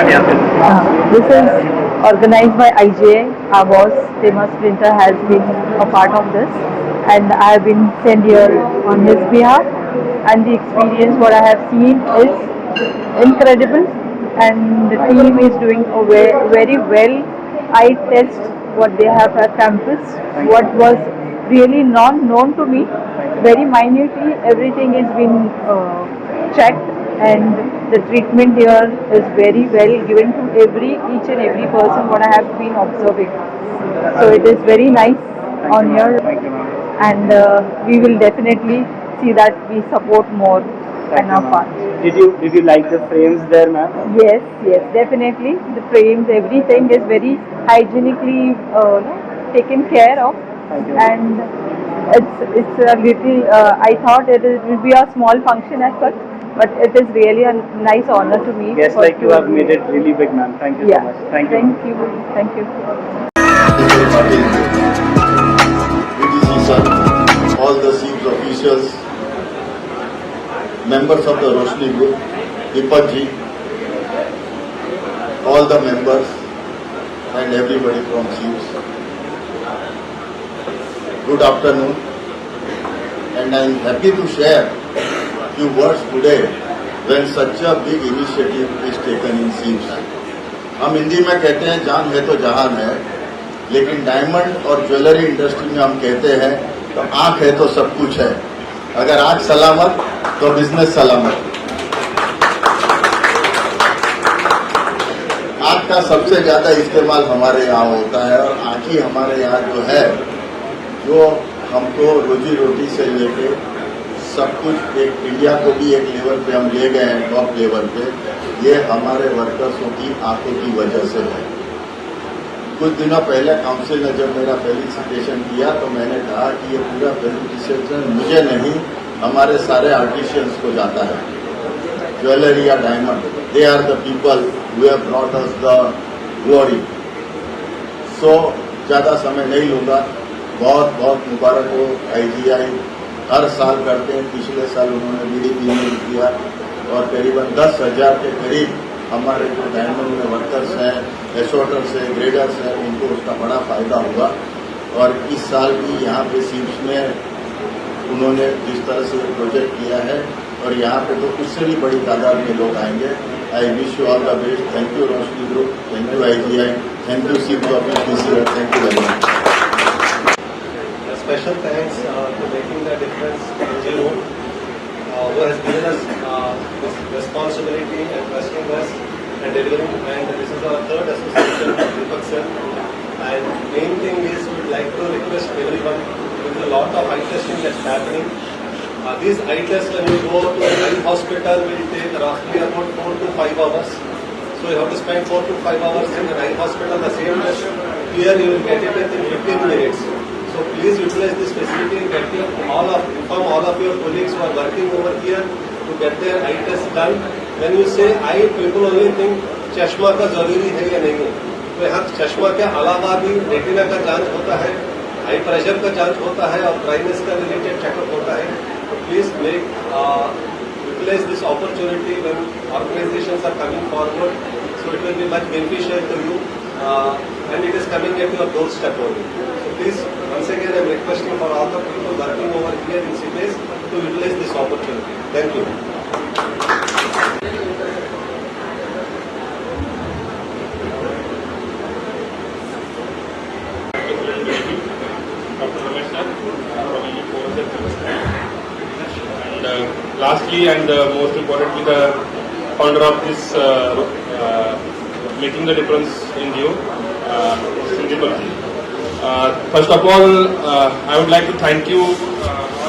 This is organized by IJA. Our boss, Tema Sprinter, has been a part of this, and I have been sent here on his behalf. And the experience, what I have seen, is incredible, and the team is doing a very well. I test what they have at campus, what was really not known to me, very minutely. Everything is been checked, and the treatment here is very well given to each and every person what I have been observing. So it is very nice on here, and we will definitely see that we support more in our part. Did you like the frames there, ma'am? Yes, yes, definitely. The frames, everything is very hygienically taken care of, and it's a little. I thought it will be a small function as such, but it is really a nice honor to me. Yes, like you have made it really big, ma'am. Thank you so much. Thank you. Thank you. BTC sir, all the SEEMS officials, members of the Roshni Group, Deepak ji, all the members and everybody from SEEMS. Good afternoon, and I am happy to share few words today when such a big initiative is taken in SEEMS. हम हिंदी में कहते हैं जान है तो जहान है, लेकिन डायमंड और ज्वेलरी इंडस्ट्री में हम कहते हैं तो आंख है तो सब कुछ है. अगर आंख सलामत तो बिजनेस सलामत. आंख का सबसे ज्यादा इस्तेमाल हमारे यहाँ होता है, और आंख ही हमारे यहाँ जो है, जो हमको रोजी रोटी से लेके सब कुछ एक इंडिया को भी एक लेवल पे हम ले गए हैं, टॉप लेवल पे. ये हमारे वर्कर्सों की आंखों की वजह से है. कुछ दिनों पहले काउंसिल ने जब मेरा फेलिसिटेशन किया तो मैंने कहा कि ये पूरा फेलिसिटेशन मुझे नहीं, हमारे सारे आर्टिशियंस को जाता है. ज्वेलरी या diamond, they are the people who have brought us the glory. So ज्यादा समय नहीं लूंगा. बहुत बहुत मुबारक हो. IGI हर साल करते हैं. पिछले साल उन्होंने BDP में किया, और करीबन 10,000 के करीब हमारे जो डायमंड में वर्कर्स हैं, एसोर्टर्स हैं, ग्रेडर्स हैं, उनको उसका बड़ा फायदा होगा. और इस साल भी यहाँ पे SEEMS में उन्होंने जिस तरह से प्रोजेक्ट किया है, और यहाँ पे तो उससे भी बड़ी तादाद में लोग आएंगे. I wish you all the best. Thank you Roshni group, thank you IGI, thank you SEEMS office DC, thank you very much. Special thanks to Making the Difference NGO, who has given us this responsibility and trusting us and delivering. And this is our third association with Deepak sir. And main thing is we would like to request everyone. There is a lot of eye testing that's happening. These eye tests, when you go to an eye hospital, will take roughly about 4 to 5 hours. So you have to spend 4 to 5 hours in an eye hospital. The same test here you will get it in 15 minutes. So please utilize this facility and inform all of your colleagues who are working over here to get their eye test done. When you say eye, people only think चश्मा का जरूरी है या नहीं है. तो यहाँ चश्मा के अलावा भी रेटिना का जांच होता है, आई प्रेशर का जांच होता है, और ड्राइनेस का रिलेटेड चेकअप होता है. तो please utilize this opportunity when organizations are coming forward. So it will be much beneficial to you, and it is coming at your doorstep only. So please, once again, I am requesting for all the people working over here in CBS to utilize this opportunity. Thank you. And lastly, and most importantly, the founder of this Making the Difference NGO, Deepak ji. First of all, I would like to thank you,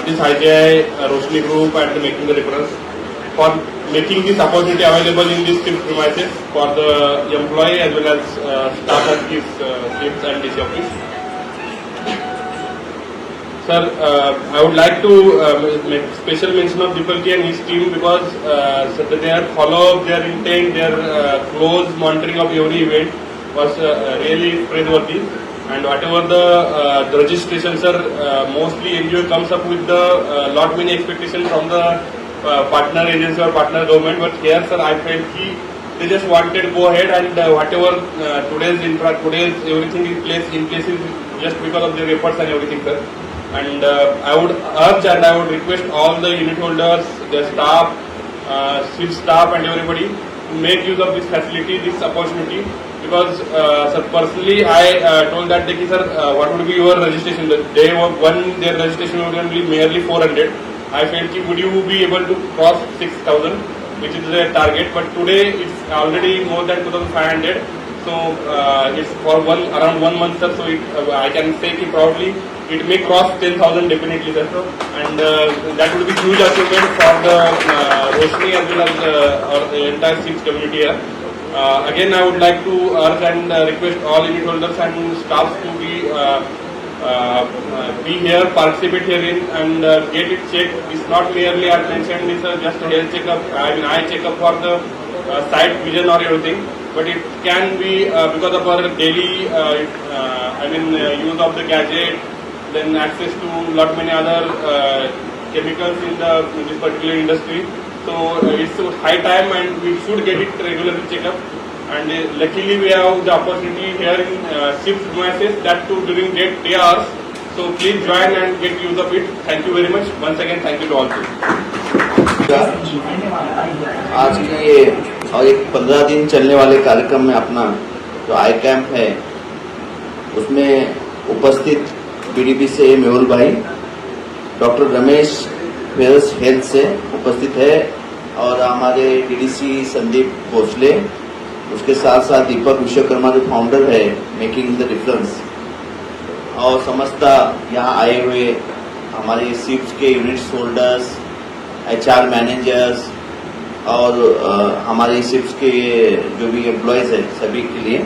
this IGI, Roshni Group, and Making the Difference for making this opportunity available in this premises for the employee as well as staff of this SEEMS and DC office. Sir, I would like to make special mention of Deepak ji and his team, because their follow-up, their intent, their close monitoring of every event was really praiseworthy. And whatever the registration, sir, mostly NGO comes up with the lot many expectations from the partner agency or partner government. But here, sir, I felt they just wanted to go ahead and whatever today's everything in place is just because of their efforts and everything, sir. And I would urge and I would request all the unit holders, the staff, shift staff and everybody to make use of this facility, this opportunity. Because sir, personally I told that day, sir, what would be your registration? The day one their registration would be merely 400. I felt would you be able to cross 6,000, which is the target. But today it's already more than 2,500. So it's for around 1 month, sir. So I can say proudly it may cross 10,000 definitely, sir. And that would be huge achievement for the Roshni as well as the entire SIPS community here. Again, I would like to urge and request all unit holders and staffs to be here, participate herein, and get it checked. It's not merely, as mentioned, it's just a health checkup. I mean, eye checkup for the sight, vision, or everything. But it can be because of our daily, use of the gadget, then access to lot many other chemicals in this particular industry. So it's a high time and we should get it regularly checked up. And luckily we have the opportunity here in SIPS premises, that too during day hours. So please join and get use of it. Thank you very much. Once again, thank you to all. आज के ये और एक 15 दिन चलने वाले कार्यक्रम में अपना जो आई कैंप है उसमें उपस्थित बीडीपी से मेहुल भाई, डॉक्टर रमेश वेल्स हेल्थ से उपस्थित है और हमारे डीडीसी संदीप भोसले, उसके साथ साथ दीपक विश्वकर्मा जो फाउंडर है मेकिंग द डिफरेंस, और समस्त यहाँ आए हुए हमारे सिप्स के यूनिट्स होल्डर्स, एचआर मैनेजर्स और हमारे सिप्स के जो भी एम्प्लॉयज है सभी के लिए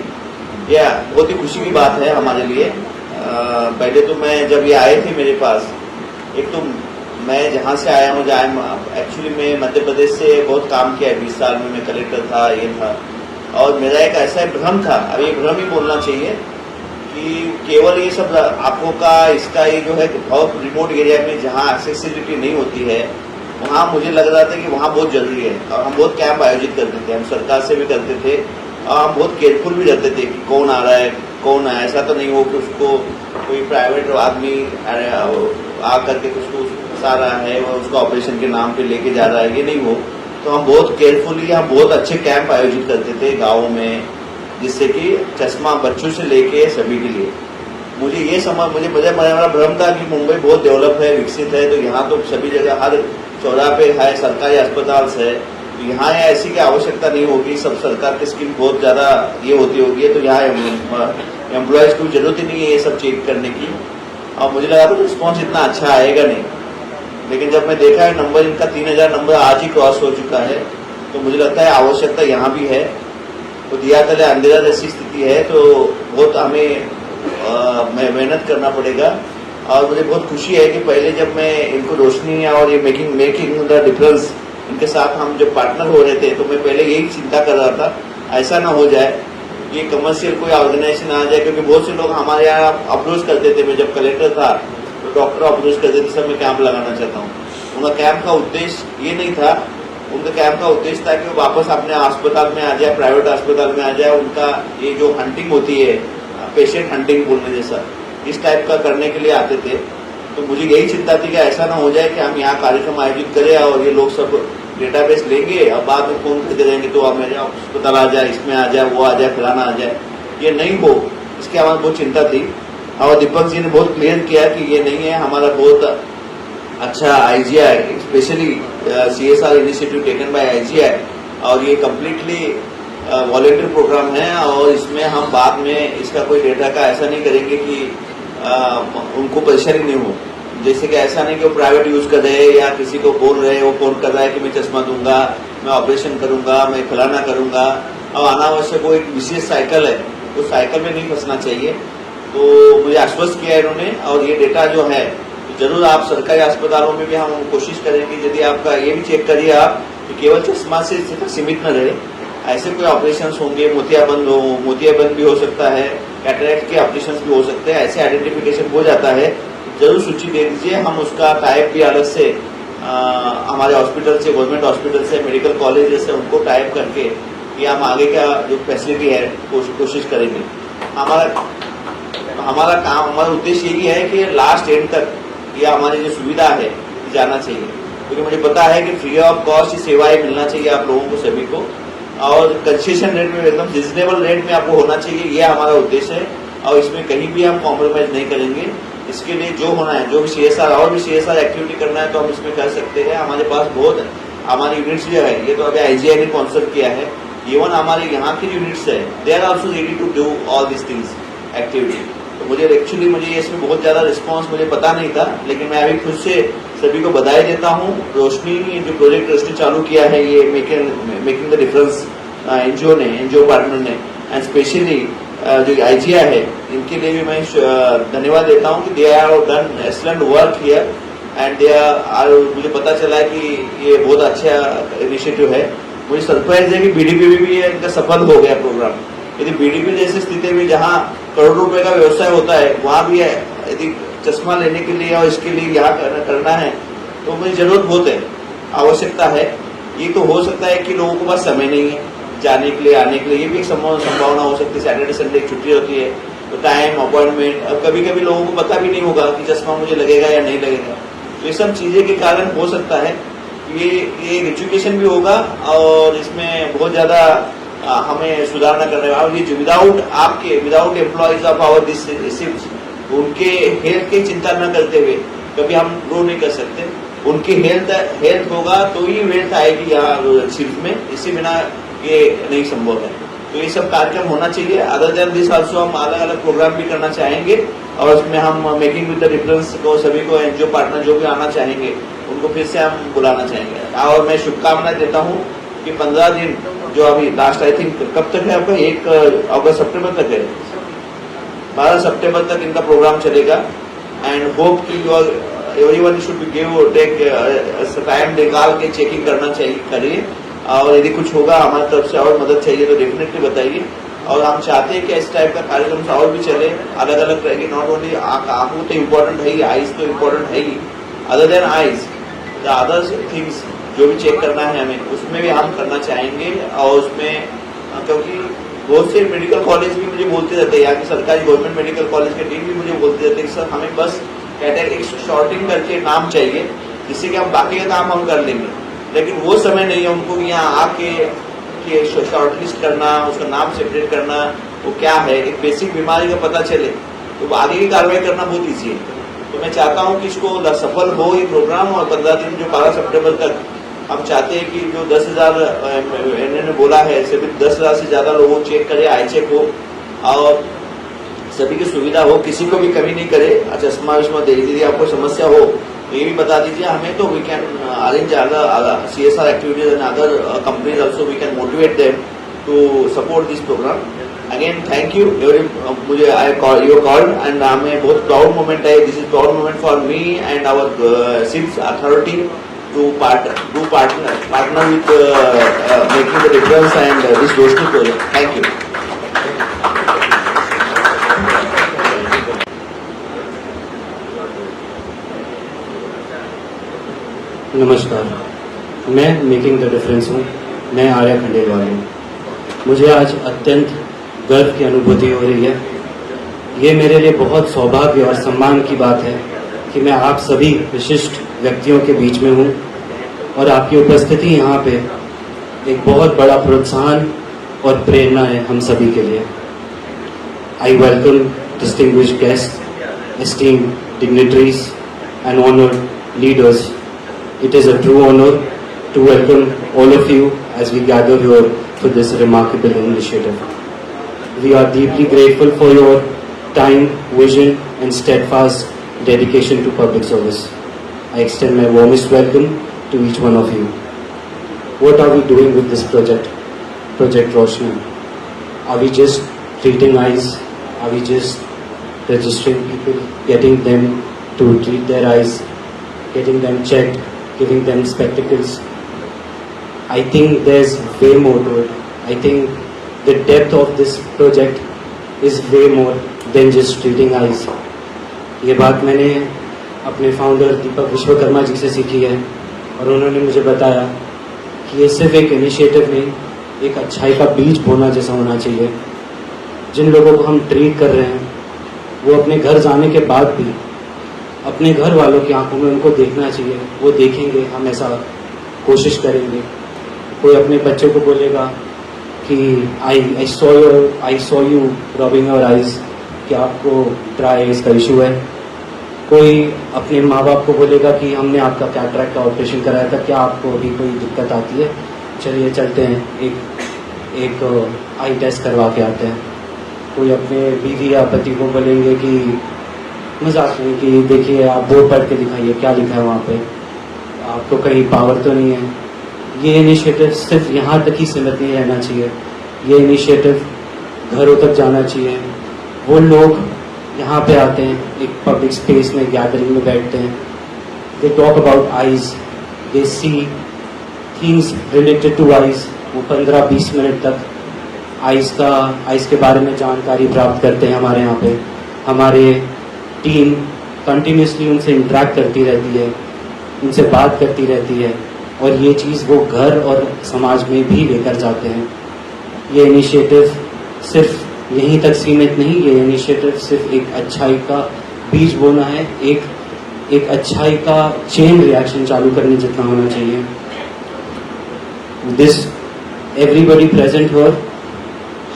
यह बहुत ही खुशी की बात है हमारे लिए। पहले तो मैं जब ये आए थे मेरे पास, एक तो मैं जहाँ से आया हूँ, एक्चुअली मैं मध्य प्रदेश से बहुत काम किया है, 20 साल में मैं कलेक्टर था, ये था, और मेरा एक ऐसा भ्रम था, अब ये भ्रम ही बोलना चाहिए कि केवल ये सब आंखों का इसका ये जो है बहुत रिमोट एरिया में जहाँ एक्सेसिबिलिटी नहीं होती है वहाँ मुझे लग रहा था कि वहाँ बहुत जरूरी है। और हम बहुत कैंप आयोजित करते थे, हम सरकार से भी करते थे और हम बहुत केयरफुल भी रहते थे कि कौन आ रहा है कौन है, ऐसा तो नहीं हो कि उसको कोई प्राइवेट आदमी आ करके उसको फंसा रहा है और उसको ऑपरेशन के नाम पे लेके जा रहा है, ये नहीं हो। तो हम बहुत केयरफुली हम बहुत अच्छे कैंप आयोजित करते थे गाँवों में, जिससे कि चश्मा बच्चों से लेके सभी के लिए। मुझे ये समझ मुझे मेरा भ्रम था कि मुंबई बहुत डेवलप है, विकसित है, तो यहाँ तो सभी जगह हर चौराहे पे है सरकारी अस्पताल है, तो यहाँ ऐसी की आवश्यकता नहीं होगी, सब सरकार की स्कीम बहुत ज्यादा ये होती होगी, तो यहाँ एम्प्लॉयज को जरूरत ही नहीं है ये सब चेक करने की। और मुझे लगा था रिस्पॉन्स इतना अच्छा आएगा नहीं, लेकिन जब मैं देखा है नंबर इनका 3000 नंबर आज ही क्रॉस हो चुका है, तो मुझे लगता है आवश्यकता यहाँ भी है। तो दिया तले अंधेरा जैसी स्थिति है, तो बहुत हमें मेहनत करना पड़ेगा। और मुझे बहुत खुशी है कि पहले जब मैं इनको रोशनी और ये मेकिंग द डिफरेंस इनके साथ हम जब पार्टनर हो रहे थे, तो मैं पहले यही चिंता कर रहा था ऐसा ना हो जाए ये कमर्शियल कोई ऑर्गेनाइजेशन आ जाए, क्योंकि बहुत से लोग हमारे यहाँ अप्रोच करते थे। मैं जब कलेक्टर था तो डॉक्टर अप्रोच करते थे, सर मैं कैंप लगाना चाहता हूँ। उनका कैंप का उद्देश्य ये नहीं था, उनका कैंप का उद्देश्य था कि वो वापस अपने अस्पताल में आ जाए, प्राइवेट अस्पताल में आ जाए। उनका ये जो हंटिंग होती है, पेशेंट हंटिंग बोलने जैसा, इस टाइप का करने के लिए आते थे। तो मुझे यही चिंता थी कि ऐसा ना हो जाए कि हम यहाँ कार्यक्रम आयोजित करें और ये लोग सब डेटाबेस लेंगे और बाद में फोन करते रहेंगे तो आप मेरे अस्पताल आ जाए, इसमें आ जाए, वो आ जाए, फलाना आ जाए, ये नहीं हो। इसके हमारी बहुत चिंता थी और दीपक जी ने बहुत क्लियर किया कि ये नहीं है। हमारा बहुत अच्छा IGI, specially CSR initiative taken by IGI, और ये कम्प्लीटली वॉलेंटियर प्रोग्राम है और इसमें हम बाद में इसका कोई डेटा का ऐसा नहीं करेंगे कि उनको परेशानी नहीं हो। जैसे कि ऐसा नहीं कि वो प्राइवेट यूज कर रहे हैं या किसी को बोल रहे हैं, वो फोन कर रहा है कि मैं चश्मा दूंगा, मैं ऑपरेशन करूंगा, मैं फलाना करूंगा, और अनावश्यक वो एक विशेष साइकिल है, उस साइकिल में नहीं फंसना चाहिए। तो मुझे आश्वस्त किया इन्होंने, और ये डेटा जो है तो जरूर आप सरकारी अस्पतालों में भी हम कोशिश करेंगे, यदि आपका ये भी चेक करिए आप कि केवल चश्मा से सीमित न रहे, ऐसे कोई ऑपरेशन होंगे, मोतियाबंद भी हो सकता है, कैटरेक्ट के ऑपरेशन भी हो सकते हैं, ऐसे आइडेंटिफिकेशन हो जाता है, जरूर सूची दे दीजिए। हम उसका टाइप भी अलग से हमारे हॉस्पिटल से, गवर्नमेंट हॉस्पिटल से, मेडिकल कॉलेज से उनको टाइप करके कि हम आगे का जो फैसिलिटी है कोशिश करेंगे। हमारा काम, हमारा उद्देश्य यही है कि लास्ट एंड तक यह हमारी जो सुविधा है जाना चाहिए, क्योंकि मुझे पता है कि फ्री ऑफ कॉस्ट सेवाएं मिलना चाहिए आप लोगों को सभी को, और कंसेशन रेट में एकदम रिजनेबल रेट में आपको होना चाहिए, यह हमारा उद्देश्य है। और इसमें कहीं भी हम कॉम्प्रोमाइज नहीं करेंगे। इसके लिए जो होना है, जो भी CSR और भी CSR एक्टिविटी करना है तो हम इसमें कर सकते हैं। हमारे पास बहुत हमारी यूनिट्स जो है, ये तो अभी IGI ने स्पॉन्सर किया है, इवन हमारे यहाँ की यूनिट्स है, they are also ready to do all this things activity. तो मुझे इसमें बहुत ज्यादा रिस्पॉन्स मुझे पता नहीं था, लेकिन मैं अभी खुद से सभी को बधाई देता हूँ। रोशनी जो प्रोजेक्ट रोशनी चालू किया है, ये making the difference NGO partner ने, एंड स्पेशली जो IGI है, इनके लिए भी मैं धन्यवाद देता हूँ कि they are done excellent work here, and they are, मुझे पता चला है कि ये बहुत अच्छा इनिशिएटिव है। मुझे सरप्राइज है कि BDP में भी इनका सफल हो गया प्रोग्राम। यदि BDP जैसी स्थिति में जहाँ करोड़ों रुपए का व्यवसाय होता है, वहाँ भी यदि चश्मा लेने के लिए और इसके लिए यहाँ करना है तो मुझे जरूरत बहुत है, आवश्यकता है। ये तो हो सकता है कि लोगों के पास समय नहीं है जाने के लिए, आने के लिए, ये भी एक संभावना हो सकती है। सैटरडे संडे की छुट्टी होती है तो टाइम, अपॉइंटमेंट, अब कभी कभी लोगों को पता भी नहीं होगा कि चश्मा मुझे लगेगा या नहीं लगेगा। तो ये सब चीजें के कारण हो सकता है ये एजुकेशन भी होगा, और इसमें बहुत ज्यादा हमें सुधारना करना है। और ये without employees of our this shift, उनके हेल्थ की चिंता न करते हुए कभी हम ग्रो नहीं कर सकते। उनकी हेल्थ होगा तो ही वेल्थ आएगी यहाँ शिफ्ट में, इसी बिना ये नहीं संभव है। तो ये सब कार्यक्रम होना चाहिए। अदर देन दिस ऑल्सो हम अलग अलग प्रोग्राम भी करना चाहेंगे, और उसमें हम मेकिंग विद द डिफरेंस को सभी को एनजीओ पार्टनर जो भी आना चाहेंगे उनको फिर से हम बुलाना चाहेंगे। और मैं शुभकामनाएं देता हूँ कि 15 दिन जो अभी लास्ट, आई थिंक कब तक है आपका, 1 अगस्त सितंबर तक है, 12 सितंबर तक इनका प्रोग्राम चलेगा। एंड होप कि एवरीवन शुड टेक टाइम निकाल के चेकिंग करना चाहिए, करिए। और यदि कुछ होगा हमारी तरफ से और मदद चाहिए तो डेफिनेटली बताइए। और हम चाहते हैं कि इस टाइप का कार्यक्रम और भी चले, अलग अलग रहेगी। नॉट ओनली आंखों तो इम्पोर्टेंट है ही, आईज तो इम्पोर्टेंट है ही, other than eyes the other things जो भी चेक करना है हमें, उसमें भी हम करना चाहेंगे। और उसमें क्योंकि बहुत से मेडिकल कॉलेज भी मुझे बोलते रहते हैं, यहाँ की सरकारी गवर्नमेंट मेडिकल कॉलेज के टीम भी मुझे बोलते रहते हैं कि सर हमें बस कैटेगरी शॉर्टिंग करके नाम चाहिए, जिससे कि हम बाकी का काम हम कर लेंगे। लेकिन वो समय नहीं है उनको कि यहाँ आके शॉर्टलिस्ट करना, उसका नाम सेपरेट करना, वो क्या है, एक बेसिक बीमारी का पता चले तो आगे की कार्रवाई करना बहुत ईजी है। तो मैं चाहता हूँ कि इसको सफल हो ये प्रोग्राम, और 15 दिन जो 12 सितंबर तक हम चाहते हैं कि जो 10,000 इन्होंने बोला है, सिर्फ 10,000 से ज्यादा लोगों चेक करे, आई चेक हो, और सभी की सुविधा हो, किसी को भी कमी नहीं करे। चश्मा विश्मा दे दीजिए, आपको समस्या हो तो ये भी बता दीजिए हमें, तो we can arrange other CSR activities and other companies also, we can motivate them to support this program. Again thank you मुझे यू कॉल्ड, एंड हमें बहुत प्राउड मोमेंट है। This is proud moment for me and our shift authority to partner with making the difference and this Roshni project. Thank you. नमस्कार, मैं making the difference हूँ। मैं आर्या खंडेलवाल हूँ। मुझे आज अत्यंत गर्व की अनुभूति हो रही है। ये मेरे लिए बहुत सौभाग्य और सम्मान की बात है कि मैं आप सभी विशिष्ट व्यक्तियों के बीच में हूँ, और आपकी उपस्थिति यहाँ पे एक बहुत बड़ा प्रोत्साहन और प्रेरणा है हम सभी के लिए। I welcome distinguished guest, esteemed dignitaries and honored leaders. It is a true honor to welcome all of you as we gather here for this remarkable initiative. We are deeply grateful for your time, vision and steadfast dedication to public service. I extend my warmest welcome to each one of you. What are we doing with this project, Project Roshni? Are we just treating eyes? Are we just registering people, getting them to treat their eyes, getting them checked, giving them spectacles? I think there's way more to it. I think the depth of this project is way more than just treating eyes. ये बात मैंने अपने founder दीपक विश्वकर्मा जी से सीखी है, और उन्होंने मुझे बताया कि ये सिर्फ एक इनिशिएटिव नहीं, एक अच्छाई का बीज बोना जैसा होना चाहिए। जिन लोगों को हम ट्रीट कर रहे हैं वो अपने घर जाने के बाद भी अपने घर वालों की आंखों में उनको देखना चाहिए, वो देखेंगे, हम ऐसा कोशिश करेंगे। कोई अपने बच्चे को बोलेगा कि I saw you rubbing your eyes, कि आपको ड्राई आइज का इशू है। कोई अपने माँ बाप को बोलेगा कि हमने आपका कैटरैक्ट का ऑपरेशन कराया था, क्या आपको अभी कोई दिक्कत आती है, चलिए चलते हैं एक आई टेस्ट करवा के आते हैं। कोई अपने बीवी या पति को बोलेंगे कि मजाक में कि देखिए आप बोर्ड पढ़ के दिखाइए क्या लिखा है वहाँ पे, आपको कहीं पावर तो नहीं है। ये इनिशिएटिव सिर्फ यहाँ तक ही सीमित नहीं रहना चाहिए, ये इनिशिएटिव घरों तक जाना चाहिए। वो लोग यहाँ पे आते हैं, एक पब्लिक स्पेस में गैदरिंग में बैठते हैं, they talk about eyes, they see things related to eyes. वो 15-20 मिनट तक आइज के बारे में जानकारी प्राप्त करते हैं। हमारे यहाँ पे हमारे टीम कंटिन्यूसली उनसे इंटरेक्ट करती रहती है, उनसे बात करती रहती है, और ये चीज़ वो घर और समाज में भी लेकर जाते हैं। ये इनिशिएटिव सिर्फ यहीं तक सीमित नहीं, ये इनिशिएटिव सिर्फ एक अच्छाई का बीज बोना है, एक अच्छाई का चेन रिएक्शन चालू करने जितना होना चाहिए। दिस एवरीबडी प्रेजेंट हियर,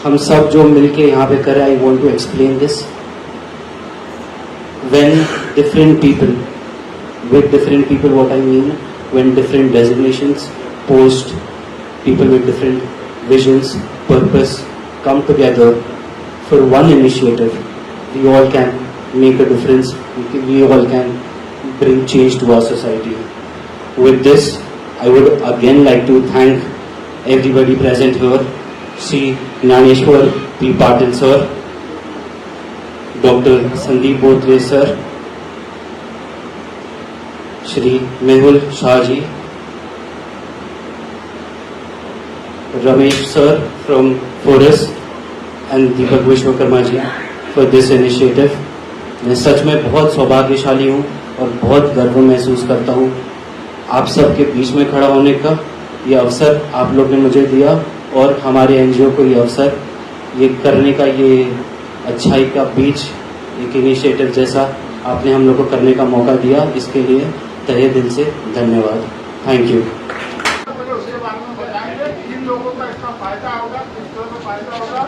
हम सब जो मिलके यहाँ पे कर रहे हैं, I want to explain this. When different people, with different people what I mean, when different designations, post, people with different visions, purpose come together for one initiative, we all can make a difference, we all can bring change to our society. With this, I would again like to thank everybody present here, Shri Gnaneshwar P. Patil sir, doctor Sandeep Botre sir, Shri Mehul Shah ji, Ramesh sir from forest and Deepak Vishwakarma ji for this initiative. मैं सच में बहुत सौभाग्यशाली हूँ और बहुत गर्व महसूस करता हूँ आप सबके बीच में खड़ा होने का। ये अवसर आप लोग ने मुझे दिया और हमारे एनजीओ को ये अवसर ये करने का, ये अच्छाई का बीज एक इनिशिएटिव जैसा आपने हम लोग को करने का मौका दिया, इसके लिए तहे दिल से धन्यवाद। Thank you. उसके बारे में बताएंगे किन लोगों का इसका फायदा होगा, किस तरह का फायदा होगा,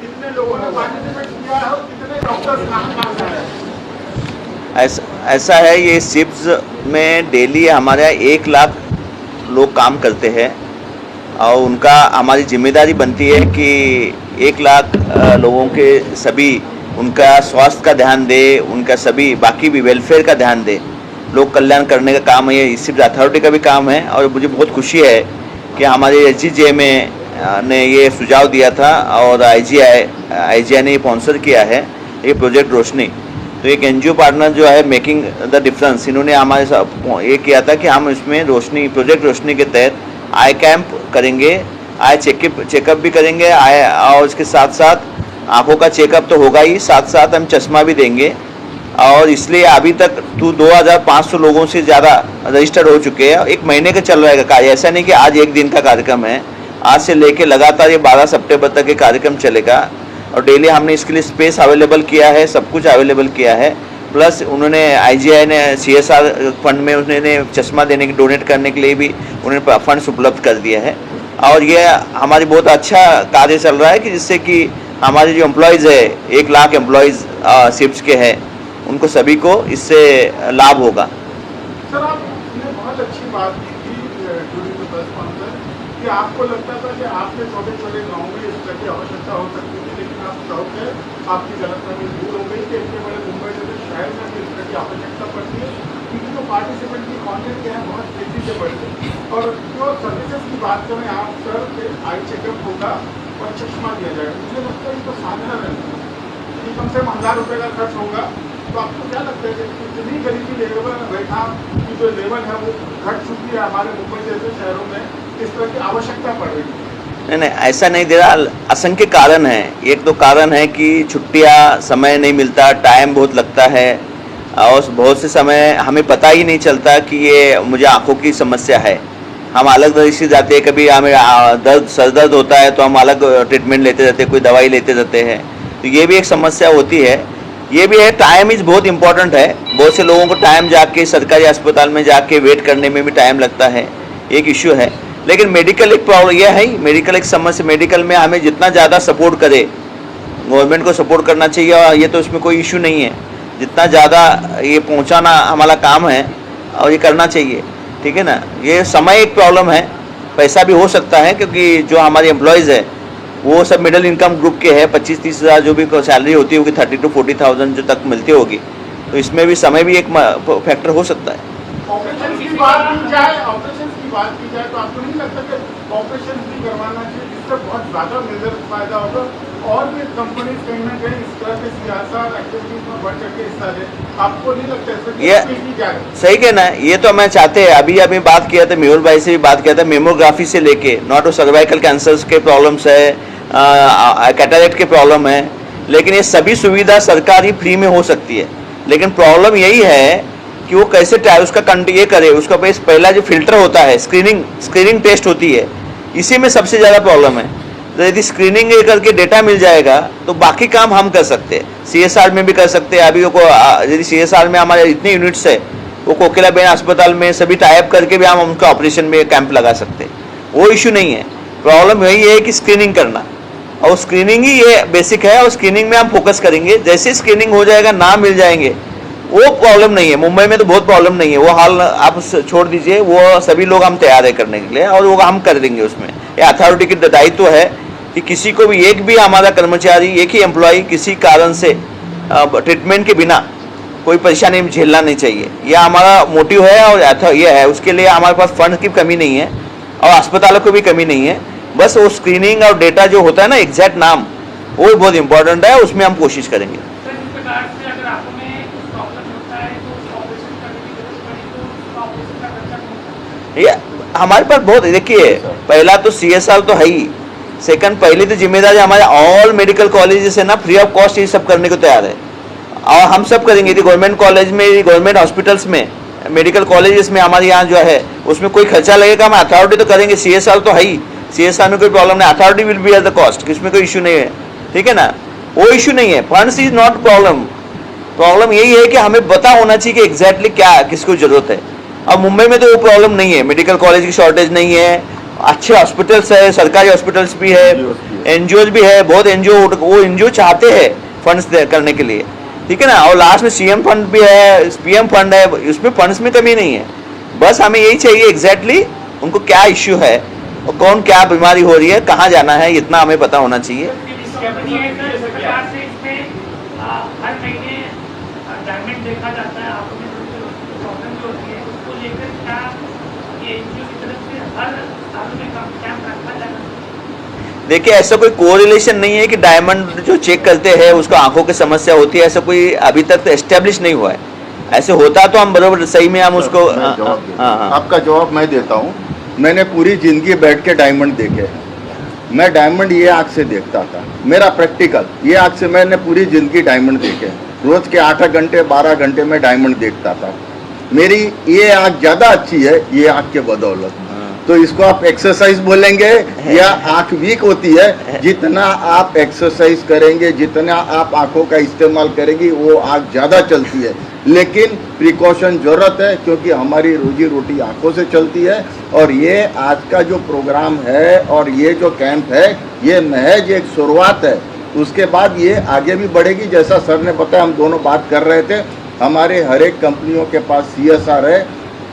कितने लोगों ने पार्टिसिपेट किया है और कितने डॉक्टर्स काम है। ऐसा है, ये शिफ्ट्स में डेली हमारे यहाँ 1 लाख लोग काम करते हैं और उनका हमारी जिम्मेदारी बनती है कि 1 लाख लोगों के सभी उनका स्वास्थ्य का ध्यान दे, उनका सभी बाकी भी वेलफेयर का ध्यान दे। लोक कल्याण करने का काम है, ये शिफ्ट अथॉरिटी का भी काम है। और मुझे बहुत खुशी है कि हमारे SGJ में ने ये सुझाव दिया था और IGI ने स्पॉन्सर किया है ये प्रोजेक्ट रोशनी। तो एक NGO पार्टनर जो है मेकिंग द डिफरेंस, इन्होंने हमारे साथ ये किया था कि हम इसमें रोशनी, प्रोजेक्ट रोशनी के तहत आई कैंप करेंगे, आई चेकअप भी करेंगे, और उसके साथ साथ आंखों का चेकअप तो होगा ही, साथ साथ हम चश्मा भी देंगे। और इसलिए अभी तक 2500 लोगों से ज़्यादा रजिस्टर हो चुके हैं। 1 महीने का चल रहा है कार्य, ऐसा नहीं कि आज 1 दिन का कार्यक्रम है। आज से लेके लगातार ये 12 सितंबर तक ये कार्यक्रम चलेगा और डेली हमने इसके लिए स्पेस अवेलेबल किया है, सब कुछ अवेलेबल किया है। प्लस उन्होंने IGI ने CSR फंड में उन्होंने चश्मा देने के, डोनेट करने के लिए भी उन्होंने फंड्स उपलब्ध कर दिया है। और ये हमारी बहुत अच्छा कार्य चल रहा है कि जिससे कि हमारे जो एम्प्लॉयज़ है, 1 लाख एम्प्लॉयज़ शिफ्ट्स के हैं, उनको सभी को इससे लाभ होगा। सर, आपने बहुत अच्छी बात की थी ड्यूरिंग द प्रेस कॉन्फ्रेंस कि आपको लगता था कि आपके छोटे-छोटे गाँव में इस तरह की आवश्यकता हो सकती थी, लेकिन आप शौक है, आपकी गलतफहमी दूर हो गई कि इतने बड़े मुंबई जैसे शहर में भी इस तरह की आवश्यकता पड़ती है, क्योंकि जो पार्टिसिपेंट की क्वांटिटी है बहुत तेजी से बढ़ती है। और जो सर्विसेज की बात करें आप सर, आई चेकअप होगा और चश्मा दिया जाएगा, मुझे लगता है इनको साझा रहना कि कम से कम 1000 रुपये का खर्च होगा। तो आपको क्या लगता है कि इतनी गरीबी लेवल रेखा की जो लेवल है वो घट चुकी है हमारे मुंबई जैसे शहरों में, इस तरह की आवश्यकता पड़ रही है? नहीं, ऐसा नहीं दे रहा। असंख्य कारण है। एक तो कारण है कि छुट्टियां, समय नहीं मिलता, टाइम बहुत लगता है और बहुत से समय हमें पता ही नहीं चलता कि ये मुझे आंखों की समस्या है। हम अलग रजिस्ट्री जाते हैं, कभी हमें सर दर्द होता है तो हम अलग ट्रीटमेंट लेते रहते हैं, कोई दवाई लेते रहते हैं, तो ये भी एक समस्या होती है। ये भी है, टाइम इज बहुत इंपॉर्टेंट है। बहुत से लोगों को टाइम जाके सरकारी अस्पताल में जाके वेट करने में भी टाइम लगता है, एक इश्यू है। लेकिन मेडिकल एक प्रॉब्लम यह है, मेडिकल एक समस्या, मेडिकल में हमें जितना ज़्यादा सपोर्ट करे, गवर्नमेंट को सपोर्ट करना चाहिए, और ये तो इसमें कोई इशू नहीं है, जितना ज़्यादा ये पहुंचाना हमारा काम है और ये करना चाहिए, ठीक है ना। ये समय एक प्रॉब्लम है, पैसा भी हो सकता है, क्योंकि जो हमारे एम्प्लॉयज़ है वो सब मिडिल इनकम ग्रुप के हैं, 25-30 हज़ार जो भी सैलरी होती होगी, 30 to 40,000 जो तक मिलती होगी, तो इसमें भी समय भी एक फैक्टर हो सकता है। ऑपरेशन की बात की जाए तो आपको नहीं लगता कि ऑपरेशन भी करवाना चाहिए, जिससे बहुत ज़्यादा मेजर फायदा होगा, और भी कंपनीज कहीं ना कहीं इस तरह के सियासत एक्टिविटीज में बढ़ चढ़ के हिस्सा ले? आपको नहीं लगता ये जाए? सही कहना है, ये तो मैं चाहते हैं। अभी बात किया था, मेहुल भाई से भी बात किया था, मेमोग्राफी से लेके नॉट सर्वाइकल कैंसर्स के प्रॉब्लम्स है, कैटरेक्ट के प्रॉब्लम है, लेकिन ये सभी सुविधा सरकार ही फ्री में हो सकती है। लेकिन प्रॉब्लम यही है कि वो कैसे उसका ये करे, उसका पहला जो फिल्टर होता है, स्क्रीनिंग टेस्ट होती है, इसी में सबसे ज़्यादा प्रॉब्लम है। तो यदि स्क्रीनिंग करके डेटा मिल जाएगा तो बाकी काम हम कर सकते हैं, CSR में भी कर सकते हैं। अभी यदि CSR में हमारे इतने यूनिट्स है, वो कोकिलाबेन अस्पताल में सभी टाइप करके भी हम उनका ऑपरेशन में कैंप लगा सकते हैं, वो इशू नहीं है। प्रॉब्लम यही है कि स्क्रीनिंग करना, और स्क्रीनिंग ही ये बेसिक है, और स्क्रीनिंग में हम फोकस करेंगे। जैसे स्क्रीनिंग हो जाएगा, नाम मिल जाएंगे, वो प्रॉब्लम नहीं है। मुंबई में तो बहुत प्रॉब्लम नहीं है, वो हाल आप छोड़ दीजिए, वो सभी लोग हम तैयार है करने के लिए, और वो हम कर देंगे। उसमें ये अथॉरिटी की दायित्व है कि किसी को भी, एक भी हमारा कर्मचारी, एक ही एम्प्लॉय किसी कारण से ट्रीटमेंट के बिना कोई परेशानी झेलना नहीं चाहिए। यह हमारा मोटिव है, और ये है, उसके लिए हमारे पास फंड की कमी नहीं है और अस्पतालों को भी कमी नहीं है। बस वो स्क्रीनिंग और डेटा जो होता है ना, एग्जैक्ट नाम, वो बहुत इंपॉर्टेंट है, उसमें हम कोशिश करेंगे। ये हमारे पास बहुत, देखिए, पहला तो CSR तो है ही, सेकंड पहली तो जिम्मेदारी हमारे ऑल मेडिकल कॉलेजेस है ना, फ्री ऑफ कॉस्ट ये सब करने को तैयार है, और हम सब करेंगे। यदि गवर्नमेंट कॉलेज में, गवर्नमेंट हॉस्पिटल्स में, मेडिकल कॉलेजेस में हमारे यहाँ जो है उसमें कोई खर्चा लगेगा, हम अथॉरिटी तो करेंगे। CSR तो है ही, CSR में कोई प्रॉब्लम नहीं, authority will be at the cost, इसमें कोई इशू नहीं है, ठीक है ना, वो इशू नहीं है। Funds is not problem, problem यही है कि हमें पता होना चाहिए कि एग्जैक्टली क्या किसको जरूरत है। अब मुंबई में तो वो प्रॉब्लम नहीं है, मेडिकल कॉलेज की शॉर्टेज नहीं है, अच्छे हॉस्पिटल्स है, सरकारी हॉस्पिटल्स भी है, NGOs भी है, बहुत वो NGO चाहते हैं फंड्स करने के लिए, ठीक है ना। और लास्ट में CM फंड भी है, PM फंड है, उसमें फंड्स में कमी नहीं है। बस हमें यही चाहिए एग्जैक्टली उनको क्या इश्यू है और कौन क्या बीमारी हो रही है, कहाँ जाना है, इतना हमें पता होना चाहिए। देखा जाता है, आपको प्रॉब्लम जो होती है उसको लेकर क्या ये NGO की तरफ से हर साल में कैंप रखा जाना? देखिए, ऐसा कोई कोरिलेशन नहीं है कि डायमंड जो चेक करते हैं उसको आंखों की समस्या होती है, ऐसा कोई अभी तक एस्टेब्लिश नहीं हुआ है। ऐसे होता तो हम बराबर सही में हम उसको आपका जवाब मैं देता हूँ। मैंने पूरी जिंदगी बैठ के डायमंड देखे हैं। मैं डायमंड ये आँख से देखता था, मेरा प्रैक्टिकल ये आँख से मैंने पूरी जिंदगी डायमंड देखे। रोज के 8 घंटे 12 घंटे में डायमंड देखता था। मेरी ये आँख ज़्यादा अच्छी है ये आँख के बदौलत। तो इसको आप एक्सरसाइज बोलेंगे या आँख वीक होती है? जितना आप एक्सरसाइज करेंगे, जितना आप आँखों का इस्तेमाल करेंगे, वो आँख ज़्यादा चलती है। लेकिन प्रिकॉशन जरूरत है, क्योंकि हमारी रोजी रोटी आँखों से चलती है। और ये आज का जो प्रोग्राम है और ये जो कैंप है, ये महज एक शुरुआत है। उसके बाद ये आगे भी बढ़ेगी। जैसा सर ने बताया, हम दोनों बात कर रहे थे, हमारे हर एक कंपनियों के पास CSR है।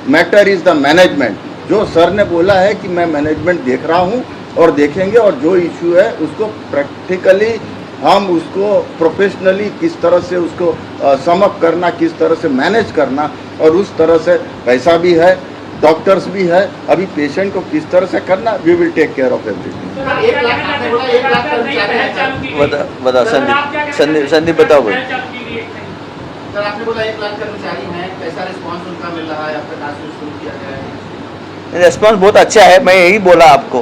Matter is the management. जो सर ने बोला है कि मैं मैनेजमेंट देख रहा हूँ और देखेंगे, और जो इशू है उसको प्रैक्टिकली हम उसको प्रोफेशनली किस तरह से उसको समअप करना, किस तरह से मैनेज करना, और उस तरह से पैसा भी है, डॉक्टर्स भी है, अभी पेशेंट को किस तरह से करना, we will take care of everything. बताओ संदीप बताओ भाई। सर, आपने बोला 1 लाख कर्मचारी हैं, कैसा रिस्पांस उनका मिल रहा है? आपका टास्क शुरू किया गया है? रिस्पांस बहुत अच्छा है। मैं यही बोला आपको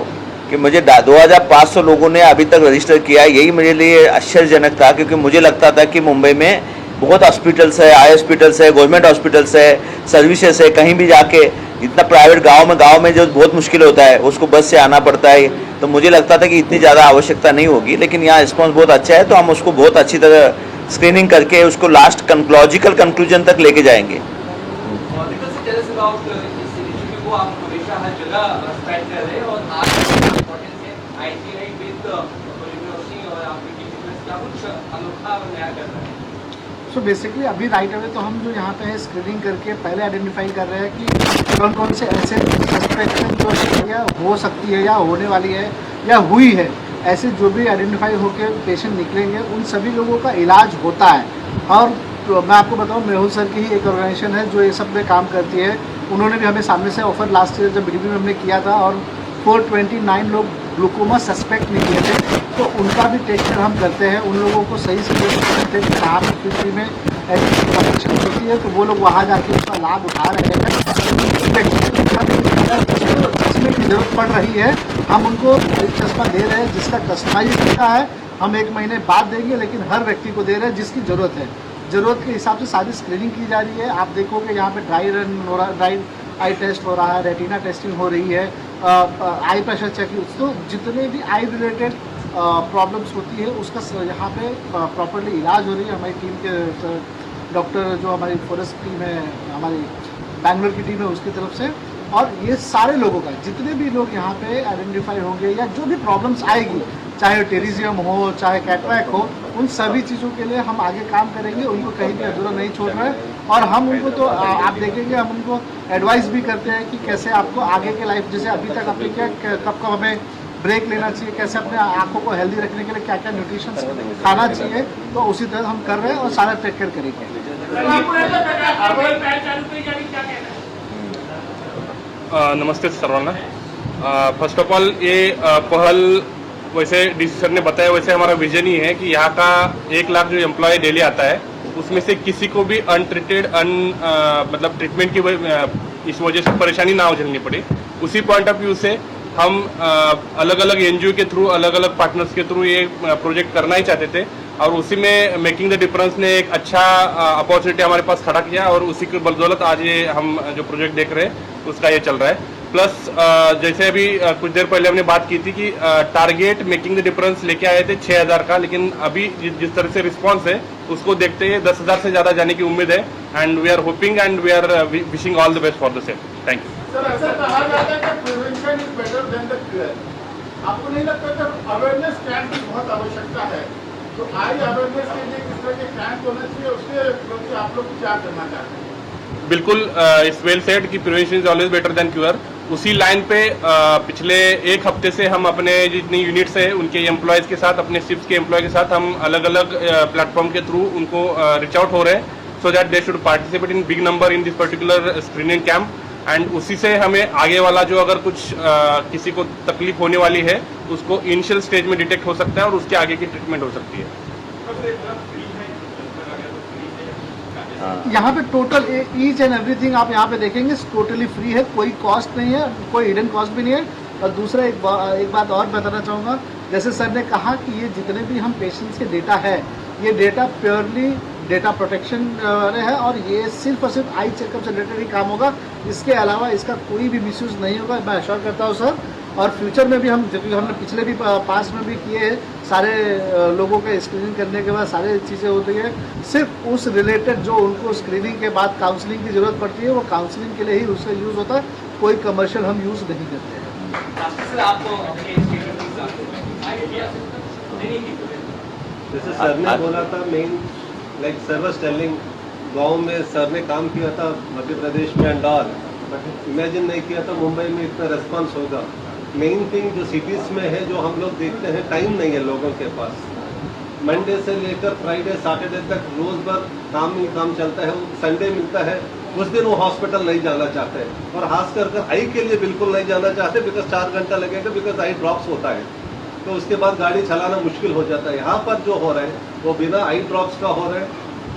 कि मुझे 2500 लोगों ने अभी तक रजिस्टर किया। यही मेरे लिए आश्चर्यजनक था, क्योंकि मुझे लगता था कि मुंबई में बहुत हॉस्पिटल्स है, आई हॉस्पिटल्स है, गवर्नमेंट हॉस्पिटल्स है, सर्विसेज है, कहीं भी जाके इतना प्राइवेट गांव में जो बहुत मुश्किल होता है, उसको बस से आना पड़ता है, तो मुझे लगता था कि इतनी ज़्यादा आवश्यकता नहीं होगी, लेकिन यहाँ रिस्पॉन्स बहुत अच्छा है, तो हम उसको बहुत अच्छी तरह स्क्रीनिंग करके उसको लास्ट लॉजिकल कंक्लूजन तक लेके जाएंगे। वो आप हमेशा हर जगह स्पेंड कर रहे हैं और आज इम्पोर्टेंस है IGI विद रोशनी और आपकी क्या कुछ अनोखा और नया कर रहा है। सो बेसिकली अभी राइट अवे तो हम जो यहाँ पे है स्क्रीनिंग करके पहले आइडेंटिफाई कर रहे हैं कि कौन कौन से ऐसे सस्पेक्शन जो या हो सकती है या होने वाली है या हुई है, ऐसे जो भी आइडेंटिफाई होकर पेशेंट निकलेंगे उन सभी लोगों का इलाज होता है। और तो मैं आपको बताऊं, मेहुल सर की ही एक ऑर्गेनाइजेशन है जो ये सब में काम करती है। उन्होंने भी हमें सामने से ऑफर लास्ट ईयर जब BDB में हमने किया था और 429 लोग ग्लूकोमा सस्पेक्ट निकले थे, तो उनका भी टेस्ट हम करते हैं। उन लोगों को सही से करते हैं कि कहाँ पर में ऐसी प्रोटेक्शन होती है, तो वो लोग वहाँ जाके उसका लाभ उठा रहे हैं। चश्मे की जरूरत पड़ रही है, हम उनको एक चश्मा दे रहे हैं जिसका कस्टमाइज होता है, हम 1 महीने बाद देंगे, लेकिन हर व्यक्ति को दे रहे हैं जिसकी ज़रूरत है। ज़रूरत के हिसाब से सारी स्क्रीनिंग की जा रही है। आप देखोगे यहाँ पे ड्राई आई टेस्ट हो रहा है, रेटिना टेस्टिंग हो रही है, आई प्रेशर चेक, तो जितने भी आई रिलेटेड प्रॉब्लम्स होती है उसका यहाँ पे प्रॉपरली इलाज हो रही है। हमारी टीम के डॉक्टर जो हमारी फॉरेस्ट टीम है, हमारी बैंगलोर की टीम है, उसकी तरफ से, और ये सारे लोगों का जितने भी लोग यहाँ पे आइडेंटिफाई होंगे या जो भी प्रॉब्लम्स आएगी, चाहे टेरिजियम हो चाहे कैटरैक्ट हो, उन सभी चीज़ों के लिए हम आगे काम करेंगे। उनको कहीं भी अधूरा नहीं छोड़ रहे हैं और हम उनको तो आप देखेंगे हम उनको एडवाइस भी करते हैं कि कैसे आपको आगे के लाइफ, जैसे अभी तक आपने क्या कब कब हमें ब्रेक लेना चाहिए, कैसे अपने आँखों को हेल्दी रखने के लिए क्या क्या न्यूट्रिशन खाना चाहिए, तो उसी तरह हम कर रहे हैं और सारा टेक केयर करेंगे। नमस्ते सर्वांना। फर्स्ट ऑफ ऑल ये पहल वैसे डीसी सर ने बताया वैसे हमारा विजन ही है कि यहाँ का 1 लाख जो एम्प्लॉय डेली आता है उसमें से किसी को भी अनट्रीटेड मतलब ट्रीटमेंट की इस वजह से परेशानी ना झेलनी पड़े। उसी पॉइंट ऑफ व्यू से हम अलग अलग NGO के थ्रू, अलग अलग पार्टनर्स के थ्रू ये प्रोजेक्ट करना ही चाहते थे और उसी में मेकिंग द डिफरेंस ने एक अच्छा अपॉर्चुनिटी हमारे पास खड़ा किया और उसी की बदौलत आज ये हम जो प्रोजेक्ट देख रहे हैं उसका ये चल रहा है। प्लस जैसे अभी कुछ देर पहले हमने बात की थी कि टारगेट मेकिंग द डिफरेंस लेके आए थे 6000 का, लेकिन अभी जिस तरह से रिस्पांस है उसको देखते हुए 10,000 से ज़्यादा जाने की उम्मीद है and we are hoping and we are wishing all the best for the same. Thank you. Sir, ऐसा कहा जाता है कि prevention is better than the cure. आपको नहीं लगता कि अवेयरनेस कैंप की बहुत आवश्यकता है? तो आई अवेयरनेस के लिए किस तरह के कैंप होना चाहिए, उसके प्रति आप लोग क्या करना चाहते हैं? बिल्कुल, इस वेल सेड कि prevention is always better than cure. उसी लाइन पे पिछले 1 हफ्ते से हम अपने जितनी यूनिट्स है उनके एम्प्लॉयज़ के साथ, अपने शिफ्ट के एम्प्लॉय के साथ हम अलग अलग प्लेटफॉर्म के थ्रू उनको रीच आउट हो रहे हैं so that they should participate in big number in this particular screening camp and उसी से हमें आगे वाला जो अगर कुछ किसी को तकलीफ होने वाली है उसको इनिशियल स्टेज में डिटेक्ट हो सकता है और उसके आगे की ट्रीटमेंट हो सकती है। यहाँ पे टोटल ईच एंड एवरीथिंग आप यहाँ पे देखेंगे टोटली फ्री है, कोई कॉस्ट नहीं है, कोई हिडन कॉस्ट भी नहीं है। और दूसरा एक बात और बताना चाहूँगा, जैसे सर ने कहा कि ये जितने भी हम पेशेंट्स के डेटा है, ये डेटा प्योरली डेटा प्रोटेक्शन है और ये सिर्फ और सिर्फ आई चेकअप से रिलेटेड ही काम होगा। इसके अलावा इसका कोई भी मिसयूज़ नहीं होगा, मैं अश्योर करता हूँ सर। और फ्यूचर में भी हम, जबकि हमने पिछले भी पास में भी किए हैं, सारे लोगों के स्क्रीनिंग करने के बाद सारी चीज़ें होती है, सिर्फ उस रिलेटेड जो उनको स्क्रीनिंग के बाद काउंसलिंग की ज़रूरत पड़ती है वो काउंसलिंग के लिए ही उसका यूज़ होता है, कोई कमर्शियल हम यूज़ नहीं करते हैं। जैसे सर ने बोला था, main like sir was telling, गाँव में सर ने काम किया था मध्य प्रदेश में एंड ऑल, बट इमेजिन नहीं किया था मुंबई में इतना रेस्पॉन्स होगा। मेन थिंग जो सिटीज़ में है, जो हम लोग देखते हैं, टाइम नहीं है लोगों के पास। मंडे से लेकर फ्राइडे सैटरडे तक रोज भर काम ही काम चलता है, संडे मिलता है, उस दिन वो हॉस्पिटल नहीं जाना चाहते और खास कर आई के लिए बिल्कुल नहीं जाना चाहते, बिकॉज 4 घंटा लगेगा, बिकॉज आई ड्रॉप्स होता है, तो उसके बाद गाड़ी चलाना मुश्किल हो जाता है। यहाँ पर जो हो रहा है वो बिना आई ड्रॉप्स का हो रहा है।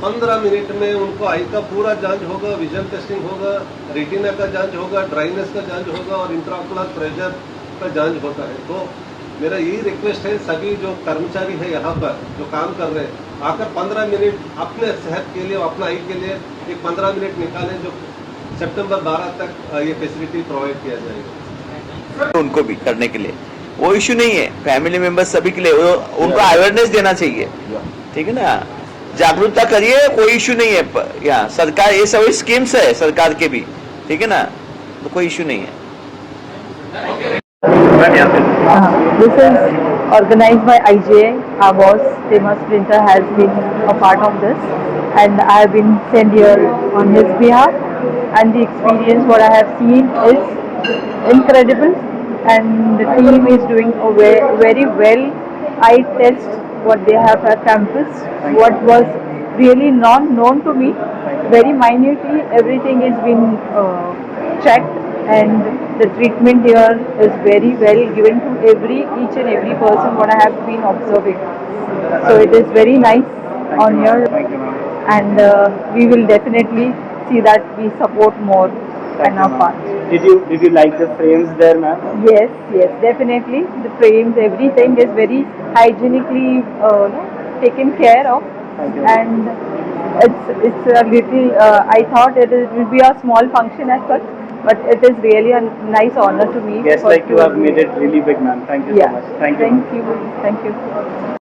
15 मिनट में उनको आई का पूरा जांच होगा, विजन टेस्टिंग होगा, रेटिना का जांच होगा, ड्राइनेस का जांच होगा और इंट्राओकुलर प्रेशर का जांच होता है। तो मेरा यही रिक्वेस्ट है, सभी जो कर्मचारी है यहाँ पर जो काम कर रहे हैं, आकर 15 मिनट अपने सेहत के लिए, अपना आई के लिए एक 15 मिनट निकालें, जो सितंबर 12 तक ये फैसिलिटी प्रोवाइड किया जाएगा। उनको भी करने के लिए वो इशू नहीं है, फैमिली मेंबर्स सभी के लिए उनको अवेयरनेस देना चाहिए, ठीक है ना, जागरूकता करिए, कोई इशू नहीं है। यहाँ सरकार ये सभी स्कीम्स है सरकार के भी, ठीक है ना, तो कोई इशू नहीं है। This is organized by IJI. Our boss, Famous Printer, has been a part of this, and I have been sent here on his behalf. And the experience, what I have seen, is incredible, and the team is doing a very well. I test what they have at campus, what was really not known to me, very minutely. Everything is been checked. And the treatment here is very well given to each and every person what I have been observing. So it is very nice on here, Thank you, ma'am. and we will definitely see that we support more on our part. Did you like the frames there, ma'am? Yes, definitely. The frames, everything is very hygienically taken care of, Thank you. and it's a little. I thought it will be a small function as such, but it is really a nice honor to me. Yes, for like you to- have made it really big, ma'am. Thank you so Yeah. much. Thank you. Thank you.